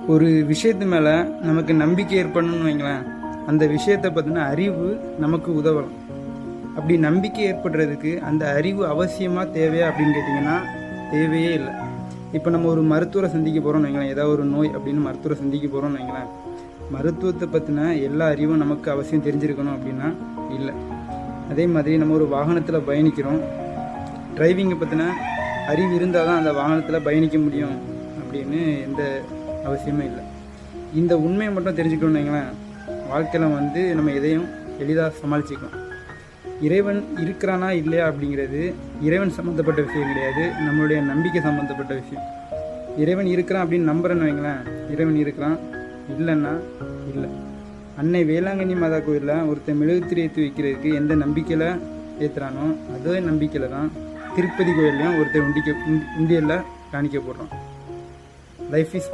ஒரு விஷயத்து மேலே நமக்கு நம்பிக்கை ஏற்படணும்னு வைங்களேன், அந்த விஷயத்தை பற்றின அறிவு நமக்கு உதவலாம். அப்படி நம்பிக்கை ஏற்படுறதுக்கு அந்த அறிவு அவசியமாக தேவையா அப்படின்னு கேட்டிங்கன்னா தேவையே இல்லை. இப்போ நம்ம ஒரு மருத்துவரை சந்திக்க போகிறோம்னு வைங்களேன், ஏதாவது ஒரு நோய் அப்படின்னு மருத்துவரை சந்திக்க போகிறோம்னு வைங்களேன், மருத்துவத்தை பற்றின எல்லா அறிவும் நமக்கு அவசியம் தெரிஞ்சிருக்கணும் அப்படின்னா இல்லை. அதே மாதிரி நம்ம ஒரு வாகனத்தில் பயணிக்கிறோம், டிரைவிங்கை பற்றின அறிவு இருந்தால் தான் அந்த வாகனத்தில் பயணிக்க முடியும் அப்படின்னு எந்த அவசியமே இல்லை. இந்த உண்மையை மட்டும் தெரிஞ்சுக்கணும்னு வைங்களேன், வாழ்க்கையில் நம்ம எதையும் எளிதாக சமாளிச்சுக்கலாம். இறைவன் இருக்கிறானா இல்லையா அப்படிங்கிறது இறைவன் சம்மந்தப்பட்ட விஷயம் கிடையாது, நம்மளுடைய நம்பிக்கை சம்மந்தப்பட்ட விஷயம். இறைவன் இருக்கிறான் அப்படின்னு நம்புறேன்னு வைங்களேன், இறைவன் இருக்கிறான், இல்லைன்னா இல்லை. அன்னை வேளாங்கண்ணி மாதா கோயிலில் ஒருத்தர் மெழுகுத்திரி ஏற்றி வைக்கிறதுக்கு எந்த நம்பிக்கையில் ஏற்றுறானோ அதே நம்பிக்கையில் தான் திருப்பதி கோயிலையும் ஒருத்தர் உண்டியலில் காணிக்க போடுறான். Life is